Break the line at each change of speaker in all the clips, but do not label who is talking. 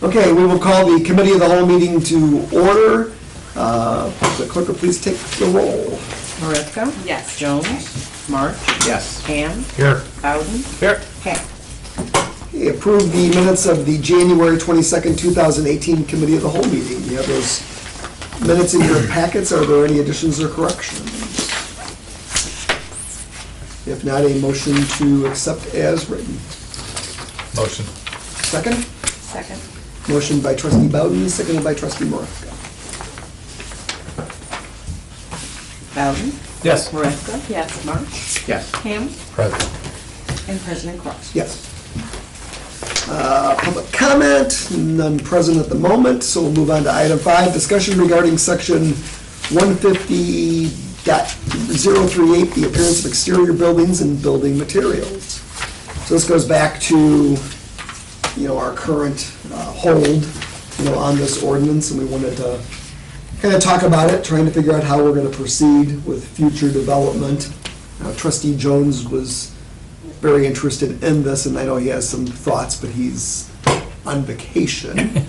Okay, we will call the committee of the whole meeting to order. The clerk will please take the roll.
Margraf?
Yes.
Jones? March?
Yes.
Ham?
Here.
Bowden?
Here.
Heck.
Okay, approve the minutes of the January 22nd, 2018 committee of the whole meeting. You have those minutes in your packets. Are there any additions or corrections? If not, a motion to accept as written.
Motion.
Second?
Second.
Motion by trustee Bowden, seconded by trustee Margraf.
Bowden?
Yes.
Margraf?
Yes.
March?
Yes.
Ham?
Present.
And President Cross.
Yes. Public comment, none present at the moment, so we'll move on to item 5, discussion regarding section 150.038, the appearance of exterior buildings and building materials. So this goes back to, our current hold, on this ordinance, and we wanted to kind of talk about it, trying to figure out how we're going to proceed with future development. Trustee Jones was very interested in this, and I know he has some thoughts, but he's on vacation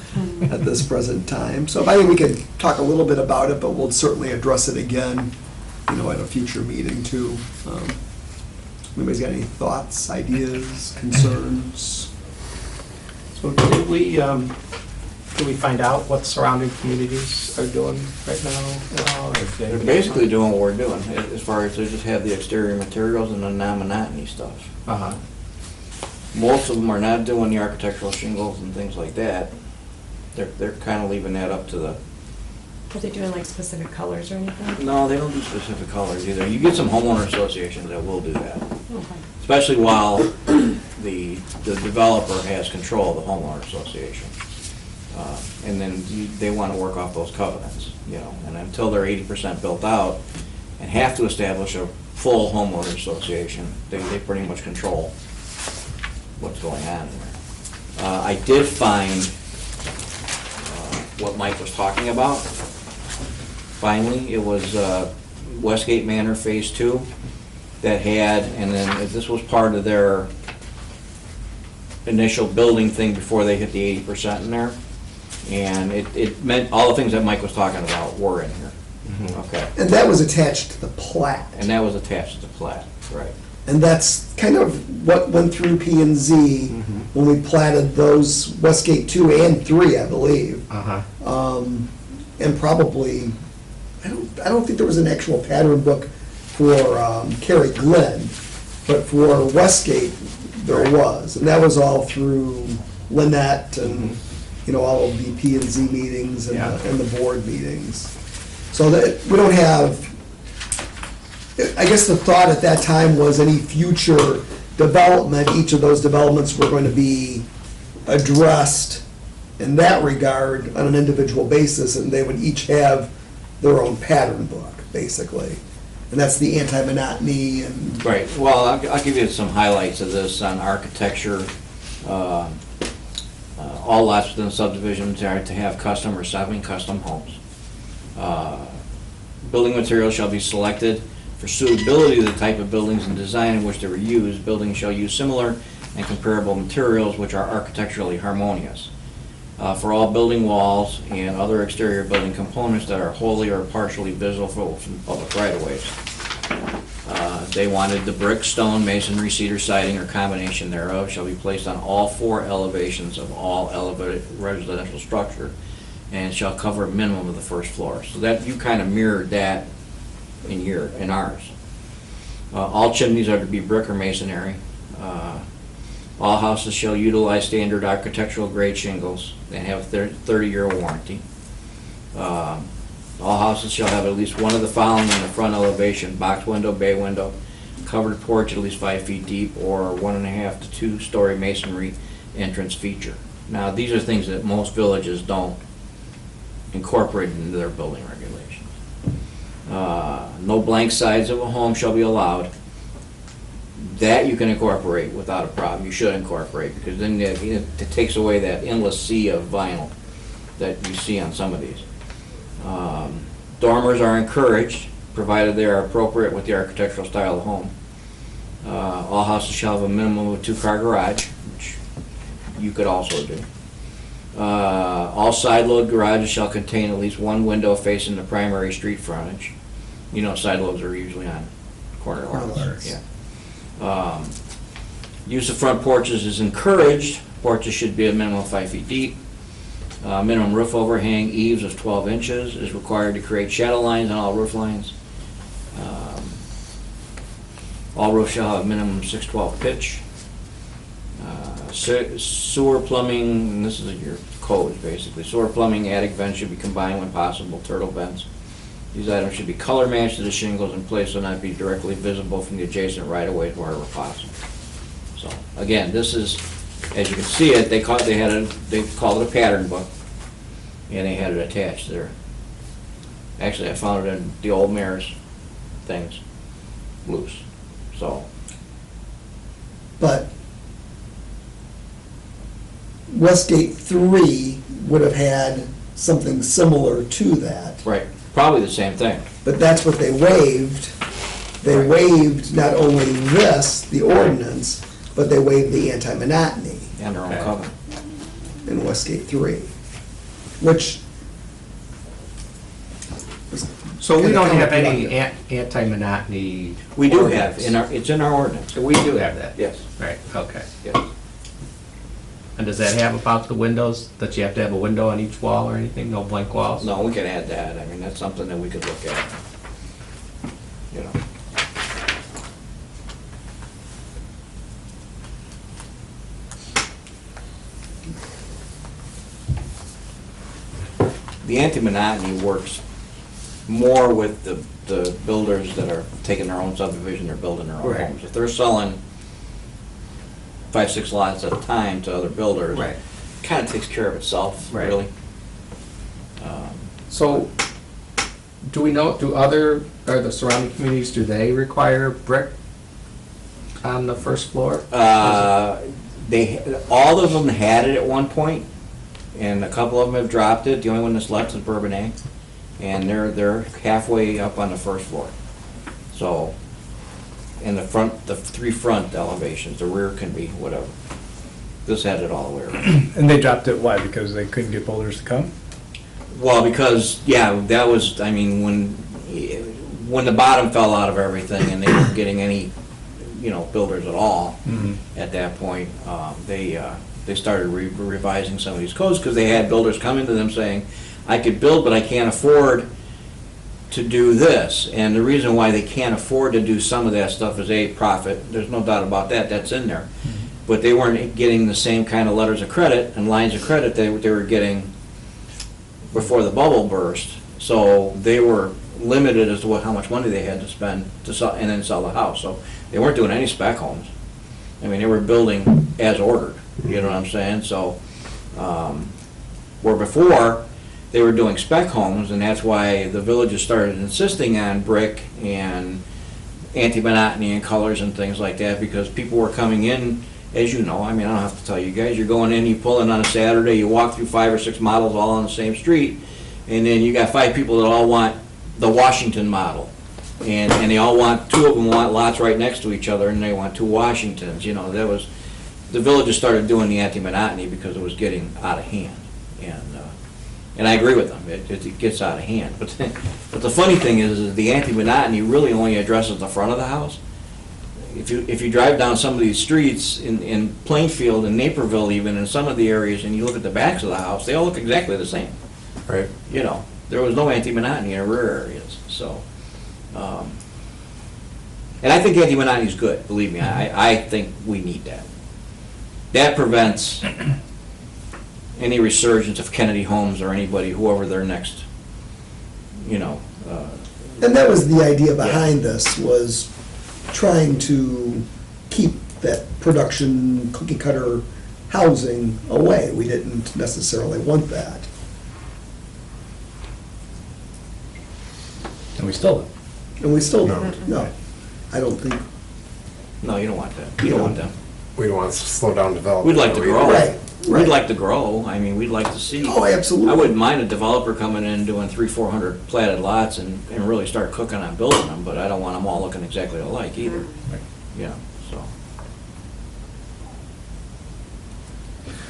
at this present time. So I think we could talk a little bit about it, but we'll certainly address it again, at a future meeting too. Anybody's got any thoughts, ideas, concerns?
So did we find out what surrounding communities are doing right now?
They're basically doing what we're doing, as far as they just have the exterior materials and the non-monotony stuff.
Uh-huh.
Most of them are not doing the architectural shingles and things like that. They're kind of leaving that up to the...
Are they doing like specific colors or anything?
No, they don't do specific colors either. You get some homeowner associations that will do that,
Okay.
especially while the developer has control of the homeowner association. And then they want to work off those covenants, and until they're 80% built out and have to establish a full homeowner association, they pretty much control what's going on there. I did find what Mike was talking about. Finally, it was Westgate Manor Phase 2 that had, and then this was part of their initial building thing before they hit the 80% in there. And it meant all the things that Mike was talking about were in here.
Mm-hmm.
Okay.
And that was attached to the plat.
And that was attached to the plat, right.
And that's kind of what went through P&Z when we platted those Westgate 2 and 3, I believe.
Uh-huh.
And probably, I don't think there was an actual pattern book for Cary Glen, but for Westgate, there was. And that was all through Lynette and, all of the P&Z meetings and,
Yeah.
and the board meetings. So that, we don't have, I guess the thought at that time was any future development, each of those developments were going to be addressed in that regard on an individual basis, and they would each have their own pattern book, basically. And that's the anti-monotony and...
Right, well, I'll give you some highlights of this on architecture. All lots within the subdivisions are to have custom or semi-custom homes. Building materials shall be selected for suitability of the type of buildings and design in which they were used. Buildings shall use similar and comparable materials which are architecturally harmonious. For all building walls and other exterior building components that are wholly or partially visible from public right-of-ways. They wanted the brick, stone, masonry, cedar siding, or combination thereof shall be placed on all 4 elevations of all elevated residential structure and shall cover a minimum of the first floor. So that, you kind of mirrored that in ours. All chimneys are to be brick or masonry. All houses shall utilize standard architectural grade shingles and have a 30-year warranty. All houses shall have at least one of the following in the front elevation: box window, bay window, covered porch at least 5 feet deep, or 1.5 to 2-story masonry entrance feature. Now, these are things that most villages don't incorporate into their building regulations. No blank sides of a home shall be allowed. That you can incorporate without a problem. You should incorporate, because then it takes away that endless sea of vinyl that you see on some of these. Dormers are encouraged, provided they are appropriate with the architectural style of the home. All houses shall have a minimum of a 2-car garage, which you could also do. All side-load garages shall contain at least one window facing the primary street frontage. You know, side loads are usually on corner lots.
lots.
Yeah. Use of front porches is encouraged. Porches should be a minimum of 5 feet deep. Minimum roof overhang eaves of 12 inches is required to create shadow lines on all roof lines. All roofs shall have a minimum 612 pitch. Sewer plumbing, and this is your codes basically. Sewer plumbing, attic vents should be combined when possible, turtle vents. These items should be color matched to the shingles in place so not be directly visible from the adjacent right-of-way wherever possible. So, again, this is, as you can see it, they called it a pattern book, and they had it attached there. Actually, I found it in the old mayor's things, loose, so.
But Westgate 3 would have had something similar to that.
Right, probably the same thing.
But that's what they waived. They
Right.
waived not only this, the ordinance, but they waived the anti-monotony
And their own
Okay.
covenant.
in Westgate 3, which was
So we
kinda
don't have any
counterproductive.
anti-monotony?
We do
ordinance?
have, it's in our ordinance.
So we do have that?
Yes,
Right, okay.
yes.
And does that have about the windows, that you have to have a window on each wall or anything, no blank walls?
No, we can add that. I mean, that's something that we could look at. You know. The anti-monotony works more with the builders that are taking their own subdivision, they're building their own
Right.
homes. If they're selling 5, 6 lots at a time to other builders,
Right.
kind of takes care of itself,
Right.
really.
So, do we know, or the surrounding communities, do they require brick on the first floor?
All of them had it at one point, and a couple of them have dropped it. The only one that's left is Bourbonnais, and they're halfway up on the first floor. So, in the front, the 3 front elevations, the rear can be whatever. This had it all the way around.
And they dropped it, why? Because they couldn't get builders to come?
Well, because, yeah, that was, I mean, when the bottom fell out of everything and they weren't getting any, builders at all, at that point, they started revising some of these codes because they had builders coming to them saying, I could build, but I can't afford to do this. And the reason why they can't afford to do some of that stuff is A, profit. There's no doubt about that. That's in there. But they weren't getting the same kind of letters of credit and lines of credit they were getting before the bubble burst. So they were limited as to how much money they had to spend to sell, and then sell the house. So they weren't doing any spec homes. I mean, they were building as ordered, you know what I'm saying? So, where before, they were doing spec homes, and that's why the villages started insisting on brick and anti-monotony and colors and things like that, because people were coming in, as you know, I mean, I don't have to tell you guys, you're going in, you pull in on a Saturday, you walk through 5 or 6 models all on the same street, and then you got 5 people that all want the Washington model. And they all want, 2 of them want lots right next to each other, and they want 2 Washingtons, that was, the villages started doing the anti-monotony because it was getting out of hand. And I agree with them, it gets out of hand. But the funny thing is the anti-monotony really only addresses the front of the house. If you drive down some of these streets in Plainfield and Naperville even, in some of the areas, and you look at the backs of the house, they all look exactly the same.
Right.
There was no anti-monotony in rear areas, so. And I think anti-monotony is good, believe me, I think we need that. That prevents any resurgence of Kennedy Homes or anybody, whoever their next,
And that was the idea behind this, was trying to keep that production cookie cutter housing away. We didn't necessarily want that.
And we still don't.
And we still don't, no. I don't think,
no, you don't want that. You don't want them.
We don't want to slow down development.
We'd like to grow.
right,
We'd
right.
like to grow. I mean, we'd like to see.
Oh, absolutely.
I wouldn't mind a developer coming in and doing 300-400 platted lots and really start cooking on building them, but I don't want them all looking exactly alike either. So.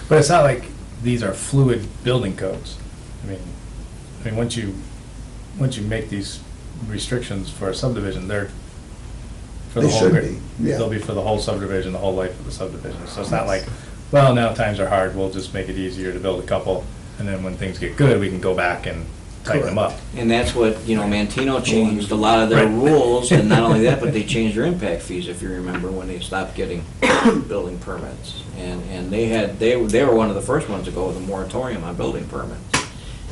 But it's not like these are fluid building codes. I mean, once you make these restrictions for a subdivision, they're for the
They
whole,
should be, yeah.
they'll be for the whole subdivision, the whole life of the subdivision. So it's not like, well, now times are hard, we'll just make it easier to build a couple, and then when things get good, we can go back and tighten them up.
And that's what, Mantino changed a lot of their
Right.
rules, and not only that, but they changed their impact fees, if you remember, when they stopped getting building permits. And they were one of the first ones to go with a moratorium on building permits.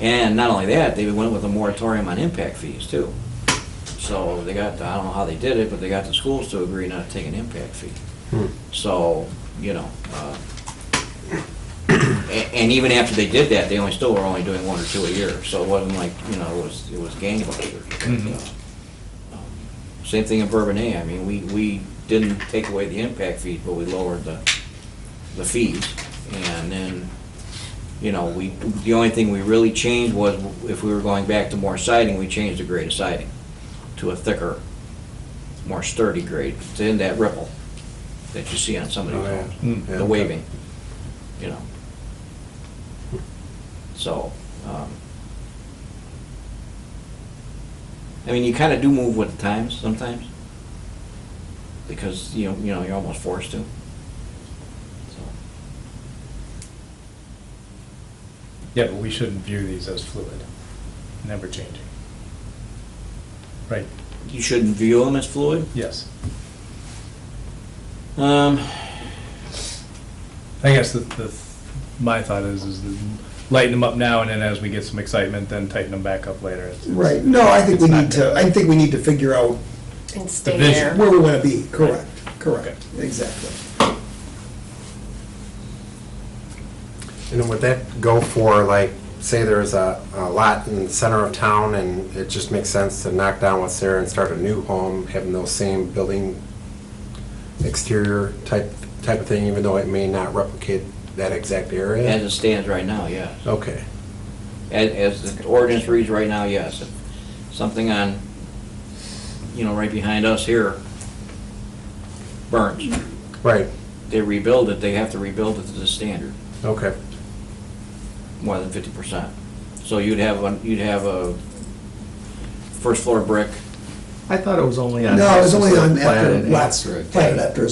And not only that, they went with a moratorium on impact fees too. So they got, I don't know how they did it, but they got the schools to agree not to take an impact fee. So, and even after they did that, they still were only doing 1 or 2 a year, so it wasn't like, it was gangbusters.
Mhm.
Same thing in Bourbonnais, I mean, we didn't take away the impact fees, but we lowered the fees. And then, the only thing we really changed was, if we were going back to more siding, we changed the grade of siding to a thicker, more sturdy grade, to end that ripple that you see on some of these
Oh, yeah.
homes,
Yeah,
the
okay.
waving, So, I mean, you kind of do move with the times sometimes, because, you're almost forced to. So,
Yeah, but we shouldn't view these as fluid, never changing. Right,
you shouldn't view them as fluid?
yes.
Um,
I guess my thought is lighten them up now, and then as we get some excitement, then tighten them back up later.
Right, no, I think we need to figure out
And stay
vision.
there.
where we want to be, correct, exactly.
And would that go for, like, say there's a lot in the center of town and it just makes sense to knock down what's there and start a new home, having those same building exterior type of thing, even though it may not replicate that exact area?
as it stands right now, yes.
Okay,
As the ordinance reads right now, yes. If something on, right behind us here burns,
right,
they rebuild it, they have to rebuild it to the standard,
okay.
more than 50%. So you'd have a first floor brick.
I thought it was only on.
No, it was only on
houses that
after
platted
lots,
after a
platted
day.
after,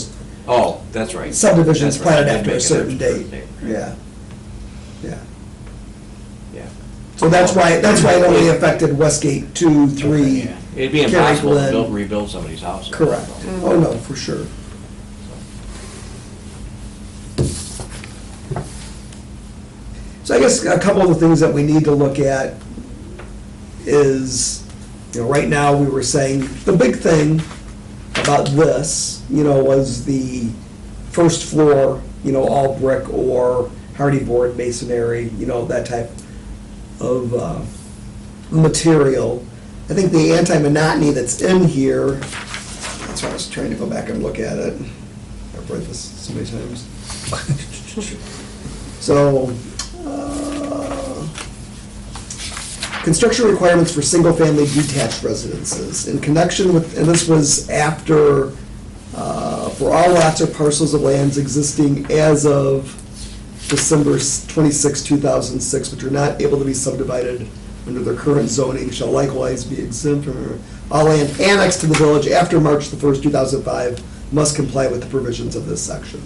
Oh, that's right.
subdivisions
That's right.
platted
They
after a
make it
certain
after a
date,
certain
yeah. Yeah.
Yeah.
So that's why it only affected Westgate 2, 3.
Yeah. It'd be
Carrie
impossible to
Glen.
rebuild somebody's house.
Correct. Oh, no, for sure. So I guess a couple of the things that we need to look at is, right now, we were saying, the big thing about this, was the first floor, all brick or hardy board masonry, that type of material. I think the anti-monotony that's in here, that's why I was trying to go back and look at it. I've read this so many times. So, construction requirements for single-family detached residences. In connection with, and this was after, for all lots or parcels of lands existing as of December 26, 2006, which are not able to be subdivided under their current zoning, shall likewise be exempt from all land annexed to the village after March the 1st, 2005, must comply with the provisions of this section.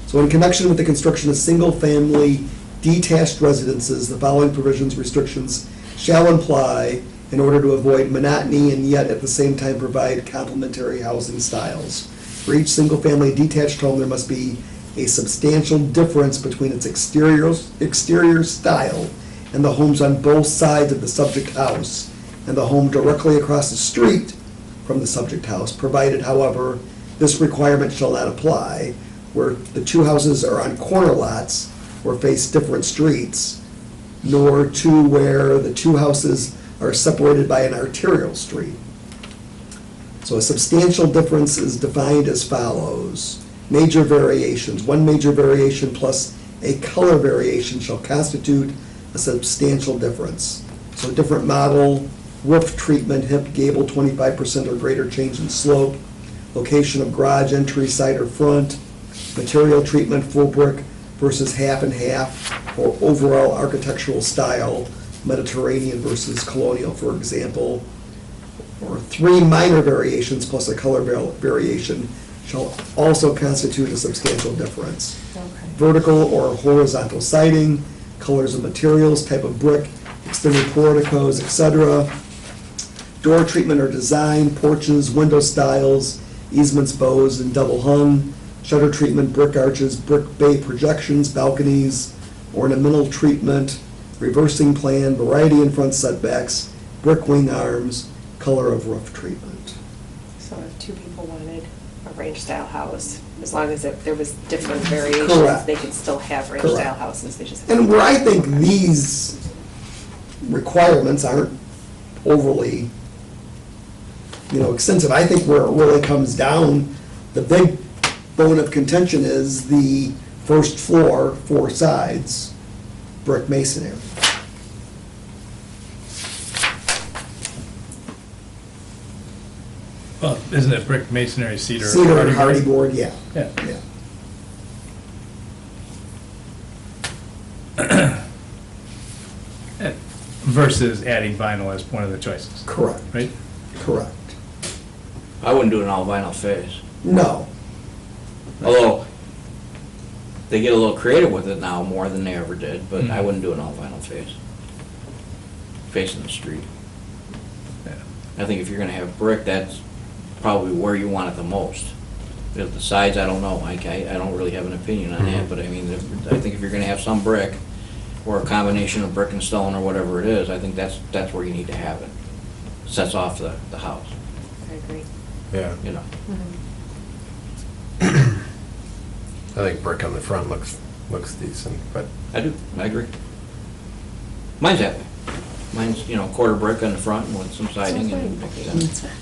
So in connection with the construction of single-family detached residences, the following provisions, restrictions shall apply in order to avoid monotony and yet at the same time provide complementary housing styles. For each single-family detached home, there must be a substantial difference between its exterior style and the homes on both sides of the subject house and the home directly across the street from the subject house, provided, however, this requirement shall not apply where the two houses are on corner lots or face different streets, nor to where the two houses are separated by an arterial street. So a substantial difference is defined as follows. Major variations. One major variation plus a color variation shall constitute a substantial difference. So different model, roof treatment, hip, gable, 25% or greater change in slope, location of garage, entry, side or front, material treatment, full brick versus half and half, or overall architectural style, Mediterranean versus colonial, for example, or 3 minor variations plus a color variation shall also constitute a substantial difference.
Okay.
Vertical or horizontal siding, colors of materials, type of brick, extended porticos, etc. Door treatment or design, porches, window styles, easements, bows, and double hung, shutter treatment, brick arches, brick bay projections, balconies, ornamental treatment, reversing plan, variety in front setbacks, brick wing arms, color of roof treatment.
So if 2 people wanted a ranch-style house, as long as there was different variations,
Correct.
they could still have ranch-style
Correct.
houses, they just.
And where I think these requirements aren't overly, extensive, I think where it really comes down, the big bone of contention is the first floor, 4 sides, brick masonry.
Well, isn't it brick, masonry, cedar?
Cedar and
hardy
hardy board, yeah.
Yeah. Versus adding vinyl as one of the choices,
Correct,
right?
correct.
I wouldn't do an all vinyl face.
No,
Although, they get a little creative with it now more than they ever did, but I
Mhm.
wouldn't do an all vinyl face. Facing the street.
Yeah.
I think if you're gonna have brick, that's probably where you want it the most. If the sides, I don't know, I don't really have an opinion on that, but I mean, I think if you're gonna have some brick, or a combination of brick and stone or whatever it is, I think that's where you need to have it. Sets off the house,
I agree.
Yeah.
you know.
I think brick on the front looks decent, but
I do, I agree. Mine's that way. Mine's, quarter brick on the front with some siding and,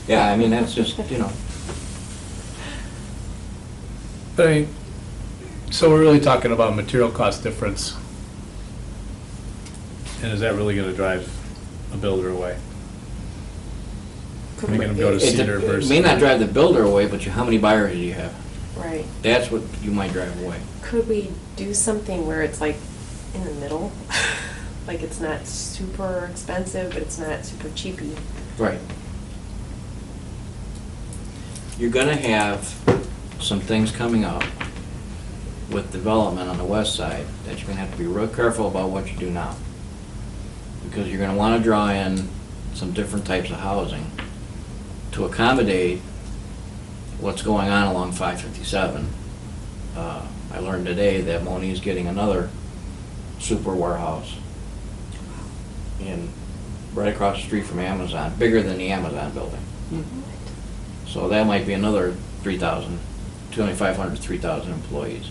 yeah, I mean, that's just,
But I mean, so we're really talking about material cost difference. And is that really gonna drive a builder away? Are you gonna go to cedar
it
versus?
may not drive the builder away, but how many buyers do you have?
Right.
That's what you might drive away.
Could we do something where it's like in the middle? Like it's not super expensive, but it's not super cheapy.
Right. You're gonna have some things coming up with development on the west side that you're gonna have to be real careful about what you do now. Because you're gonna wanna draw in some different types of housing to accommodate what's going on along 557. I learned today that Moni is getting another super warehouse right across the street from Amazon, bigger than the Amazon building. So that might be another 2,500 to 3,000 employees.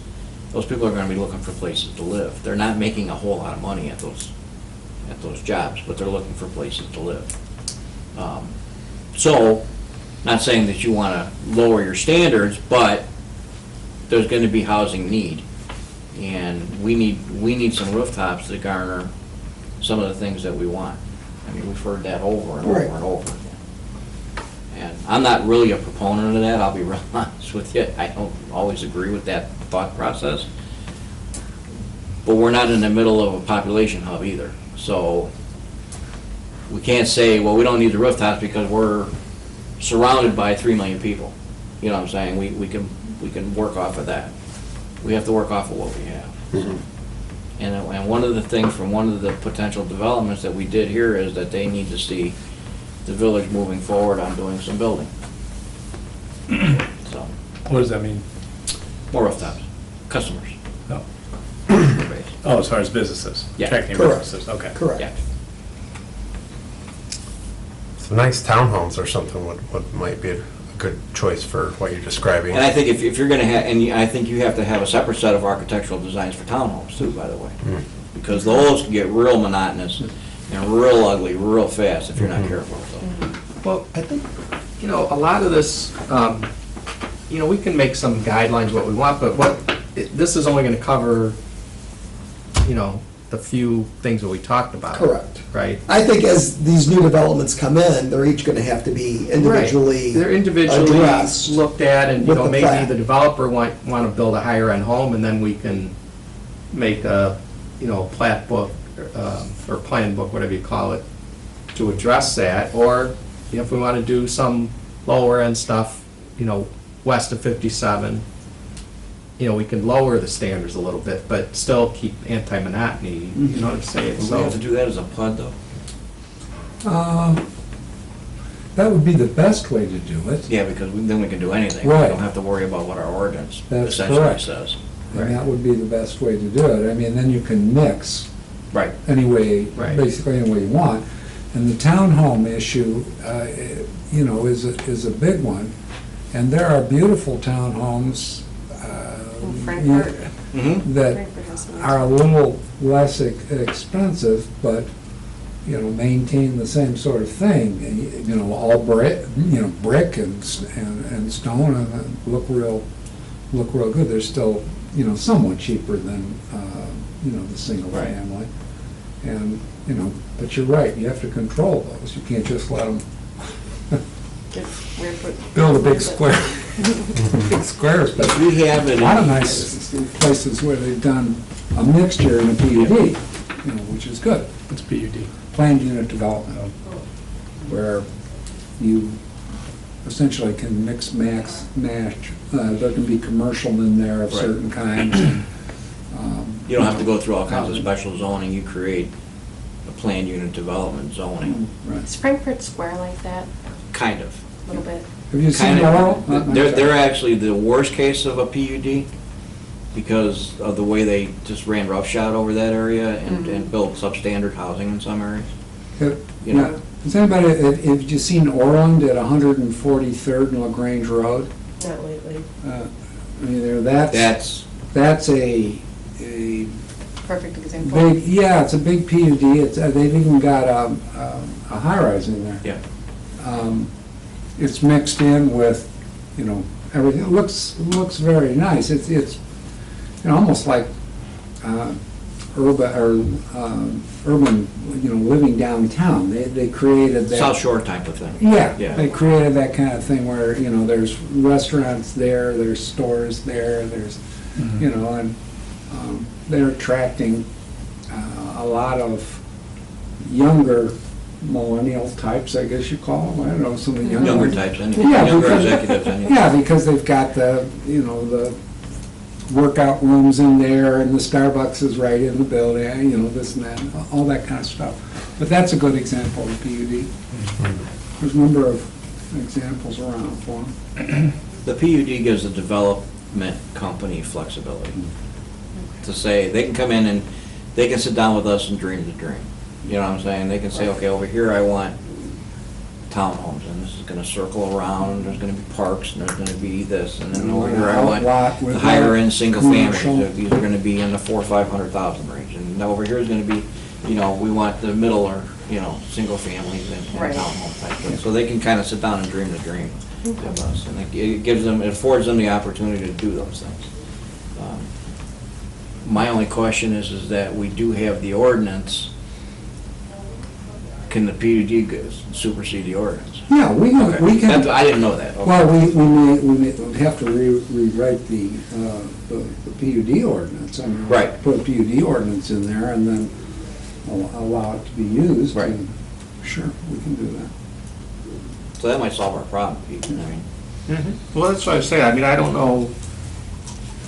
Those people are gonna be looking for places to live. They're not making a whole lot of money at those jobs, but they're looking for places to live. So, not saying that you wanna lower your standards, but there's gonna be housing need. And we need some rooftops to garner some of the things that we want. I mean, we've heard that over and over
Right.
and over again. And I'm not really a proponent of that, I'll be real honest with you. I don't always agree with that thought process. But we're not in the middle of a population hub either. So we can't say, well, we don't need the rooftops because we're surrounded by 3 million people. You know what I'm saying? We can work off of that. We have to work off of what we have. And one of the things from one of the potential developments that we did here is that they need to see the village moving forward on doing some building. So,
What does that mean?
more rooftops, customers.
Oh,
base.
oh, as far as businesses?
Yeah.
Attracting
Correct.
businesses, okay.
Correct.
Yeah.
some nice townhomes or something would might be a good choice for what you're describing.
And I think if you're gonna have, I think you have to have a separate set of architectural designs for townhomes too, by the way. Because those can get real monotonous and real ugly real fast if you're not careful, so.
Well, I think, a lot of this, we can make some guidelines what we want, but this is only gonna cover, the few things that we talked about.
Correct.
Right?
I think as these new developments come in, they're each gonna have to be individually
Right. They're individually
addressed
looked at, and,
with the
maybe
plan.
the developer want to build a higher-end home, and then we can make a plat book, or plan book, whatever you call it, to address that, or if we want to do some lower end stuff, west of 57, we can lower the standards a little bit, but still keep anti-monotony, you know what I'm saying?
Do we have to do that as a PUD, though?
That would be the best way to do it.
Yeah, because then we can do anything.
Right.
We don't have to worry about what our ordinance
That's
essentially
correct.
says.
And that would be the best way to do it. I mean, then you can mix
Right.
any way,
Right.
basically any way you want. And the townhome issue, is a big one. And there are beautiful townhomes
In Frankfurt.
Mm-hmm.
that
Frankfurt has some.
are a little less expensive, but, maintain the same sort of thing. All brick, brick and stone, and look real good. They're still, somewhat cheaper than, the single
Right.
family. And, but you're right, you have to control those. You can't just let them
It's weird, but-
build a big square, big squares, but
We have it
a lot of
in,
nice places where they've done a mixture in a PUD, which is good.
It's PUD.
Planned unit development, where you essentially can mix, match. There can be commercial in there of
Right.
certain kinds. And,
you don't have to go through all kinds of special zoning. You create a planned unit development zoning,
Right.
Is Frankfurt Square like that,
kind of.
a little bit?
Have you seen
Kind
Laurel?
of. They're actually the worst case of a PUD because of the way they just ran roughshod over that area and built substandard housing in some areas. You know.
Has anybody, have you seen Orland at 143rd and LaGrange Road?
Not lately.
I mean, that's a
Perfect example.
big, it's a big PUD. They've even got a high-rise in there.
Yeah.
It's mixed in with, everything. It looks very nice. It's almost like urban, living downtown. They created that.
South Shore type of thing.
Yeah,
Yeah.
they created that kind of thing where, there's restaurants there, there's stores there, there's, and they're attracting a lot of younger millennial types, I guess you call them. I don't know, some of the younger
Younger
ones.
types, anyway.
Yeah,
Younger
because-
executives, anyway.
Yeah, because they've got the workout rooms in there, and the Starbucks is right in the building, this and that, all that kind of stuff. But that's a good example of PUD. There's a number of examples around for them.
The PUD gives the development company flexibility to say, they can come in and they can sit down with us and dream the dream. You know what I'm saying? They can say, okay, over here I want townhomes, and this is gonna circle around, there's gonna be parks, and there's gonna be this, and then over here I want
Outlot with
the higher end single families,
commercial.
these are gonna be in the 400,000 or 500,000 range, and over here is gonna be, we want the middle or, single families and
Right.
townhome type thing. So they can kind of sit down and dream the dream with us, and it affords them the opportunity to do those things. My only question is that we do have the ordinance. Can the PUD supersede the ordinance?
Yeah, we
Okay.
can,
I didn't know that. Okay.
well, we may have to rewrite the PUD ordinance. I mean,
Right.
put a PUD ordinance in there and then allow it to be used.
Right.
and Sure, we can do that.
So that might solve our problem, Pete.
Well, that's what I say. I mean, I don't know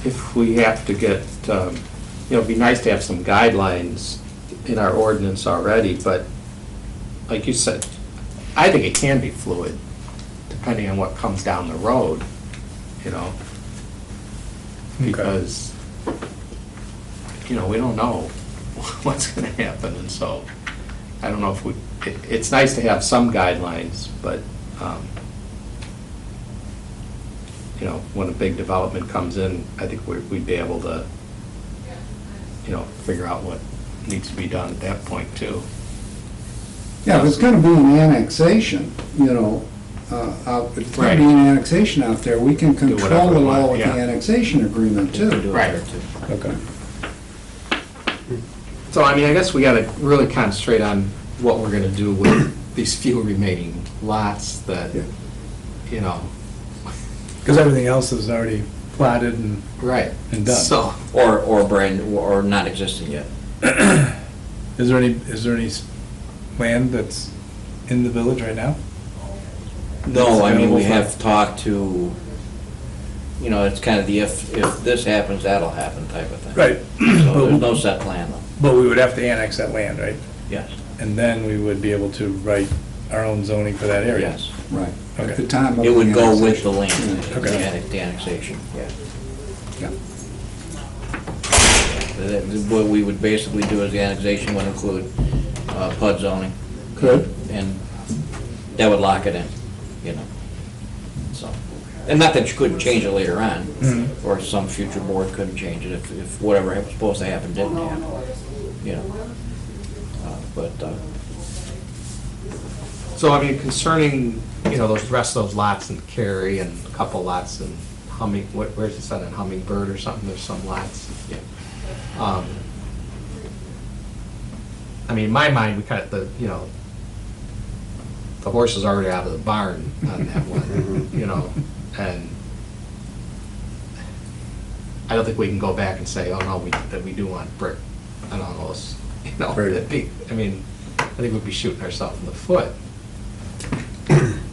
if we have to get, it'd be nice to have some guidelines in our ordinance already, but like you said, I think it can be fluid, depending on what comes down the road, because, we don't know what's gonna happen, and so, I don't know if it's nice to have some guidelines, but, when a big development comes in, I think we'd be able to, figure out what needs to be done at that point too.
Yeah, if it's gonna be an annexation, if it's gonna
Right.
be an annexation out there, we can
whatever
control
we
it
want,
all with the
yeah.
annexation agreement
We can
too.
do it
Right.
there, too.
Okay.
So, I mean, I guess we gotta really concentrate on what we're gonna do with these few remaining lots that,
Yeah.
Because everything else is already platted and
Right.
And done.
So,
Or brand, or not existing yet.
Is there any land that's in the village right now?
No, I mean, we
Available
have
for-
talked to, you know, it's kind of the if this happens, that'll happen type of thing.
Right.
So there's no set plan though.
But we would have to annex that land, right?
Yes,
And then we would be able to write our own zoning for that area.
yes.
Right. At
Okay.
the time of
It would
the
go with the
annexation.
land,
Okay.
the annexation, yeah.
Yeah.
What we would basically do is the annexation would include PUD zoning.
Good.
And that would lock it in, you know, so. And not that you couldn't change it later on,
Mhm.
or some future board couldn't change it if whatever was supposed to happen didn't happen, you know.
So, I mean, concerning, you know, those rest of those lots in Cary and a couple lots in where's it said, in Hummingbird or something, there's some lots.
Yeah.
I mean, in my mind, we kind of, the horse is already out of the barn on that one, you know, and I don't think we can go back and say, oh, no, that we do want brick on all those, you know. I mean, I think we'd be shooting ourselves in the foot.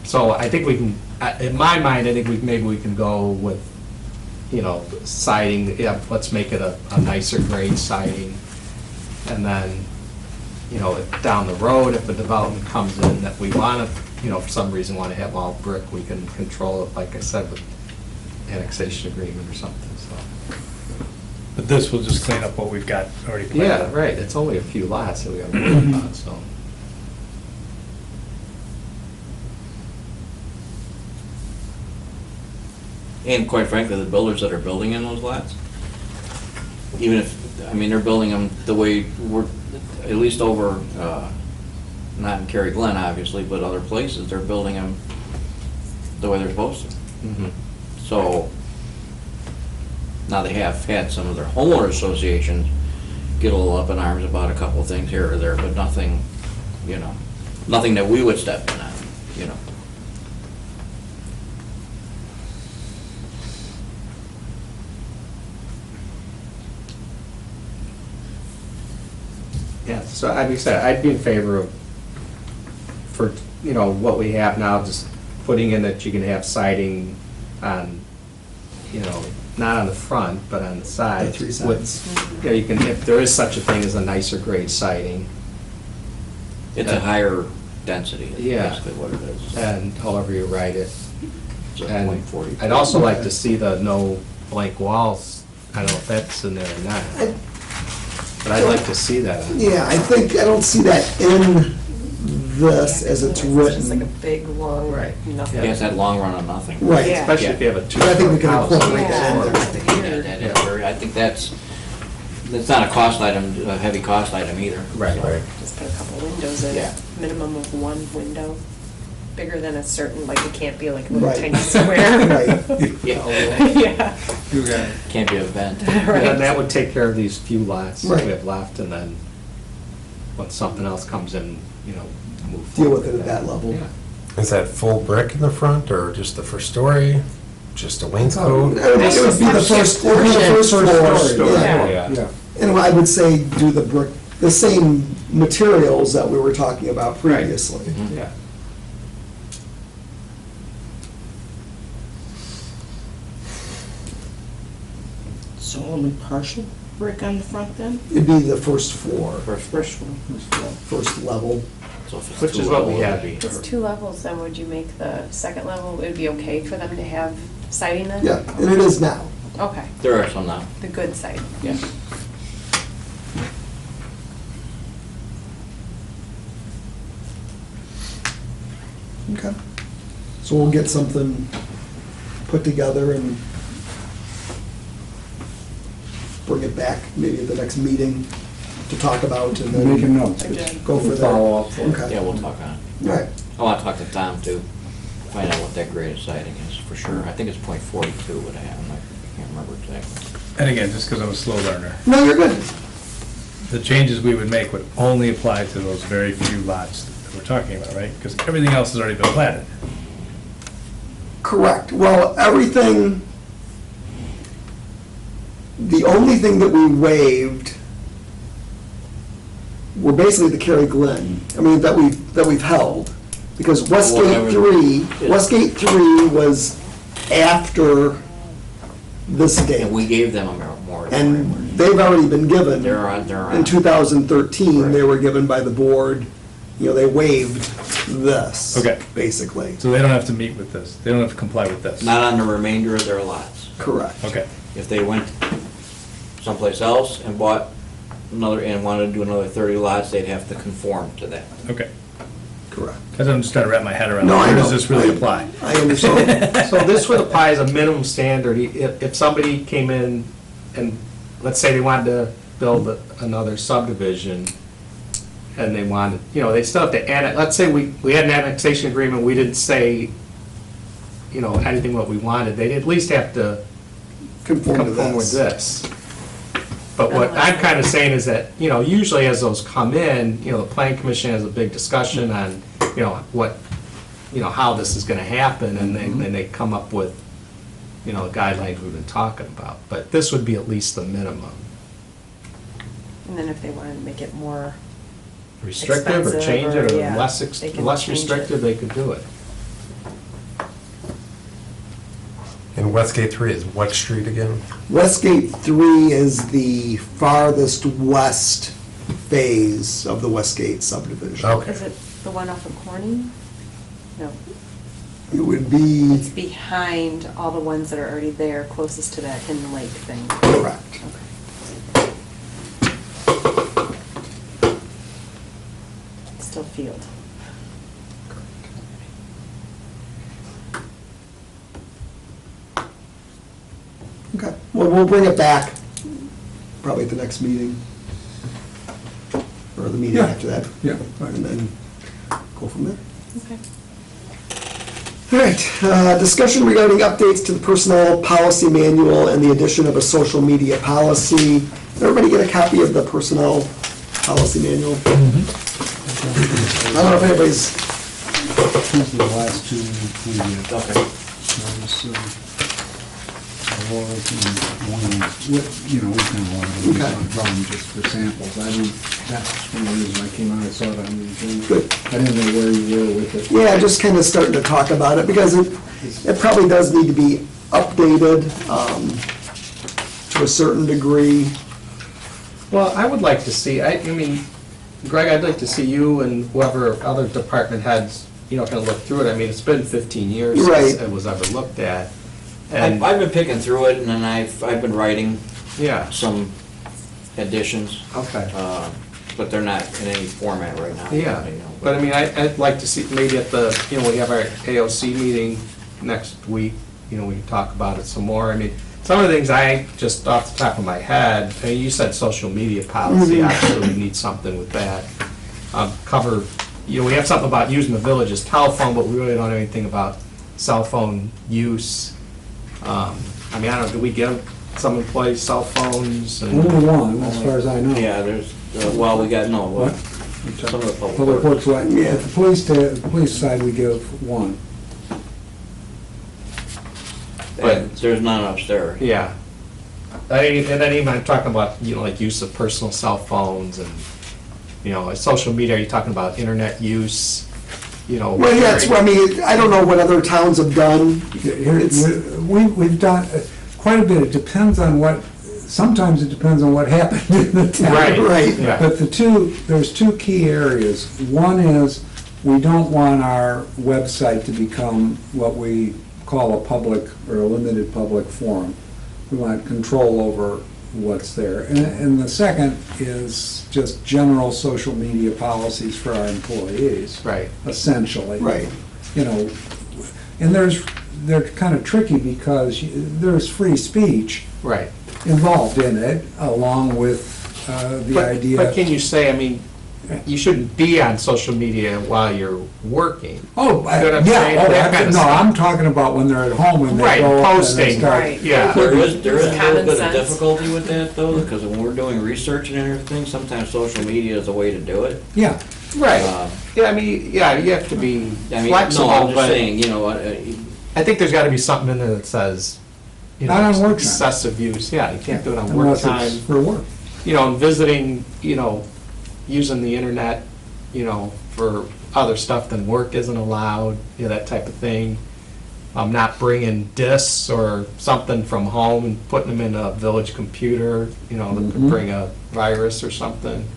So I think we can, in my mind, I think maybe we can go with, you know, siding, yeah, let's make it a nicer grade siding. And then, you know, down the road, if a development comes in that we want to, you know, for some reason want to have all brick, we can control it, like I said, with annexation agreement or something, so.
But this will just clean up what we've got already planned.
Yeah, right, it's only a few lots that we have to worry about, so.
And quite frankly, the builders that are building in those lots, even if, I mean, they're building them the way we're, at least over, not in Cary Glen, obviously, but other places, they're building them the way they're supposed to.
Mhm.
So, now they have had some of their homeowner associations get a little up in arms about a couple of things here or there, but nothing, you know, nothing that we would step in on, you know.
Yeah, so like I said, I'd be in favor of, for, you know, what we have now, just putting in that you can have siding on, you know, not on the front, but on the sides.
The three
with-
sides.
Yeah, you can, if there is such a thing as a nicer grade siding,
It's a higher density, is
Yeah.
basically what it is.
and however you write it.
It's a
And
0.40.
I'd also like to see the no blank walls, I don't know if that's in there or not, but I'd like to see that.
Yeah, I don't see that in this as it's
It's just like a
written.
big, long,
Right.
nothing.
Yeah, it's that long run on nothing.
Right.
Yeah.
Especially if you have a two.
But I think we can
house.
incorporate that in there.
Yeah, that is very, I think that's not a cost item, a heavy cost item either.
Right, right.
Just put a couple windows in
Yeah.
it, minimum of one window, bigger than a certain, like it can't be like a little
Right.
tiny square.
Right.
Yeah.
Can't be a vent.
Right.
And that would take care of these few lots that
Right.
we have left, and then when something else comes in, you know, move
Deal
forward.
with it at that level.
Yeah.
Is that full brick in the front, or just the first story, just a wainscot?
It would be the first, it would be the first floor, yeah.
Yeah, yeah.
And I would say do the brick, the same materials that we were talking about previously.
Mhm.
Yeah.
So only partial brick on the front then?
It'd be the first floor,
First one.
first level.
So if it's
Which is what we
two level,
have.
it'd be-
It's two levels, then would you make the second level, it would be okay for them to have siding then?
Yeah, and it is now.
Okay,
There are some now,
the good side.
yeah.
Okay. So we'll get something put together and bring it back maybe at the next meeting to talk about and then.
Making notes.
Go for that.
Follow up.
Okay.
Yeah, we'll talk on it.
All right.
I want to talk to Tom too, find out what that grade of siding is for sure. I think it's .42 what I have, I can't remember exactly.
And again, just because I'm a slow learner,
No, you're good.
the changes we would make would only apply to those very few lots that we're talking about, right? Because everything else has already been platted.
Correct. Well, everything, the only thing that we waived were basically the Cary Glen, that we've held. Because
Whatever.
Westgate 3 was after this date.
And we gave them a moratorium.
And they've already been given.
They're on.
In 2013, they
Right.
were given by the board, they waived this.
Okay.
Basically.
So they don't have to meet with this, they don't have to comply with this?
Not on the remainder of their lots.
Correct.
Okay,
If they went someplace else and bought and wanted to do another 30 lots, they'd have to conform to that.
okay.
Correct.
I'm just trying to wrap my head around,
No, I
where does
know.
this really apply?
I understand.
So this would apply as a minimum standard. If somebody came in and, let's say they wanted to build another subdivision, and they wanted, they still have to annex, let's say we had an annexation agreement, we didn't say, anything what we wanted, they'd at least have to
Conform to
conform with
this.
this. But what I'm kind of saying is that, usually as those come in, the planning commission has a big discussion on, what, how this is gonna happen, and then they come up with, guidelines we've been talking about. But this would be at least the minimum.
And then if they wanted to make it more,
Restrictive or change it,
Expensive,
or
or, yeah, they can
less
change it.
restrictive, they could do it.
And Westgate 3 is what street again?
Westgate 3 is the farthest west phase of the Westgate subdivision.
Okay.
is it the one off of Corning? No,
It would be,
it's behind all the ones that are already there, closest to that Hidden Lake thing.
correct.
Still field.
Okay, well, we'll bring it back, probably at the next meeting. Or the meeting
Yeah.
after that.
Yeah.
And then go from there.
Okay.
All right, discussion regarding updates to the personnel policy manual and the addition of a social media policy. Did everybody get a copy of the personnel policy manual? I don't know if anybody's,
These are the last two we did.
Okay.
Those, Laura's and Wayne's. We kind of wanted to
Okay.
draw them just for samples. That's one of the reasons I came out, I saw it on the agenda.
Good.
I didn't know where you were with it.
yeah, just kind of starting to talk about it, because it probably does need to be updated to a certain degree.
Well, I would like to see, I mean, Greg, I'd like to see you and whoever other department heads, kind of look through it. I mean, it's been 15 years
Right.
since it was ever looked at. And,
I've been picking through it, and then I've been writing
yeah,
some additions,
okay.
but they're not in any format right now.
Yeah,
I know.
but I mean, I'd like to see, maybe at the, we have our AOC meeting next week, we can talk about it some more. I mean, some of the things I, just off the top of my head, I mean, you said social media policy, obviously we need something with that. Cover, we have something about using the village's telephone, but we really don't have anything about cell phone use. I mean, I don't know, do we give some employees cell phones? and-
Only one, as far as I know.
Yeah, there's, well, we got, no,
What?
some of the
Public Works,
Yeah.
at the police side, we give one.
But there's none upstairs.
Yeah. And then even I'm talking about, like use of personal cell phones and, like social media, are you talking about internet use?
Well, yeah, I mean, I don't know what other towns have done. It's-
We've done quite a bit. It depends on sometimes it depends on what happened in the town.
Right.
Right.
Yeah.
But there's two key areas. One is, we don't want our website to become what we call a public or a limited public forum. We want control over what's there. And the second is just general social media policies for our employees.
Right.
Essentially.
Right.
And they're kind of tricky because there's free speech
Right.
involved in it, along with the idea.
But can you say, I mean, you shouldn't be on social media while you're working.
Oh,
You know what I'm saying?
yeah,
That kind of
no,
stuff.
I'm talking about when they're at home and they
Right,
go up and they
posting.
start.
Right.
Yeah.
There is a
Common
little bit of
sense.
difficulty with that, though, because when we're doing research and everything, sometimes social media is a way to do it.
Yeah,
Right.
Uh,
Yeah, I mean, yeah, you have to be
I mean,
flexible,
no, I'm just
but
saying,
I think there's gotta be something in there that says,
Not on work time.
excessive use, yeah, you can't do it on work
unless
time.
it's for work.
And visiting, using the internet, for other stuff than work isn't allowed, that type of thing. Not bringing discs or something from home and putting them in a village computer, that could bring a virus or something,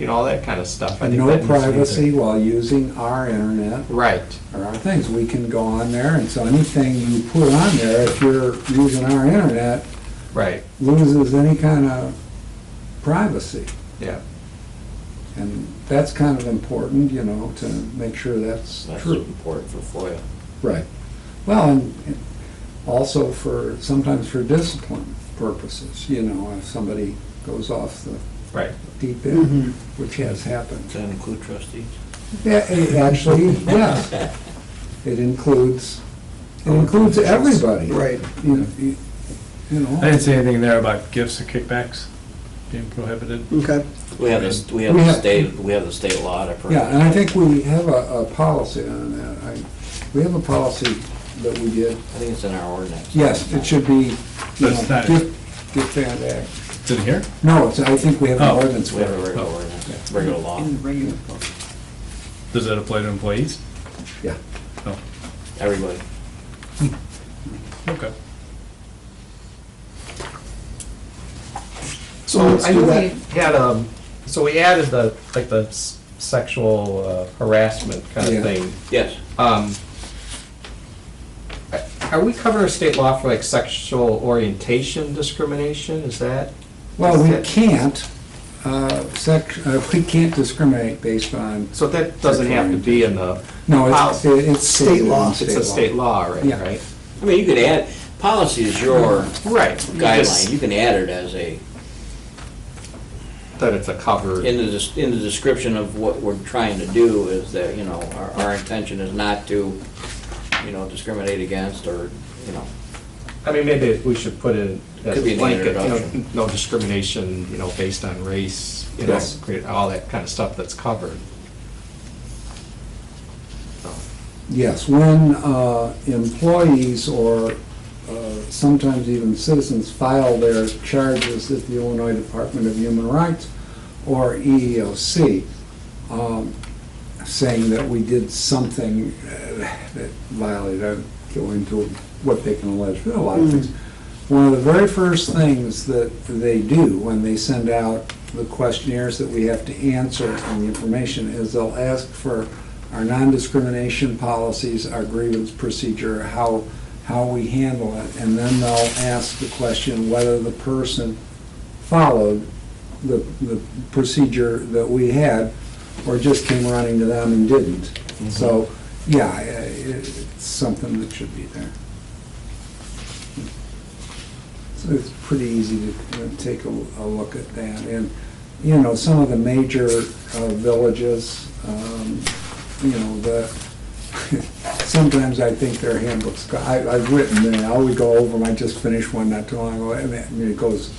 all that kind of stuff. I
And
think
no
that needs to be
privacy
there.
while using our internet
Right,
or our things. We can go on there, and so anything you put on there, if you're using our internet,
right,
loses any kind of privacy.
yeah.
And that's kind of important, to make sure that's
That's
true.
important for FOIA.
Right. Well, and also sometimes for discipline purposes, if somebody goes off the
Right.
deep end, which has happened.
Does that include trustees?
Yeah, actually, yes. It includes everybody.
Right.
I didn't see anything there about gifts or kickbacks being prohibited.
Okay.
We have this, we have
We
the
have-
state law to prohibit.
Yeah, and I think we have a policy on that. We have a policy that we did.
I think it's in our ordinance.
Yes, it should be,
But it's not-
gift and act.
Is it here?
No, I think we have an
Oh.
ordinance
We have a
for it.
regular ordinance, regular law.
In the regular code.
Does that apply to employees?
Yeah.
Oh,
Everybody.
okay.
So let's
I
do
know
that.
we had, so we added the sexual harassment kind
Yeah.
of thing.
Yes.
Are we covering a state law for like sexual orientation discrimination? Is that?
Well, we
is that-
can't, we can't discriminate based on,
So that doesn't have to be in the,
no, it's
State
stated in
law.
it's a state law already,
Yeah.
right?
I mean, you could add, policy is your
Right.
guideline, you can add it as
That it's a covered.
in the description of what we're trying to do is that, our intention is not to, discriminate against or,
I mean, maybe we should put it as
Could be
a
in the
blanket,
introduction.
no discrimination, based on race,
Yes.
all that kind of stuff that's covered.
yes, when employees or sometimes even citizens file their charges at the Illinois Department of Human Rights or EEOC, saying that we did something that violated, I go into what they can allege, but a lot of things. One of the very first things that they do when they send out the questionnaires that we have to answer and the information is they'll ask for our non-discrimination policies, our grievance procedure, how we handle it, and then they'll ask the question whether the person followed the procedure that we had or just came running to them and didn't. So, yeah, it's something that should be there. So it's pretty easy to take a look at that. And, some of the major villages, sometimes I think their handbooks, I've written them, I always go over them, I just finished one not too long ago, and it goes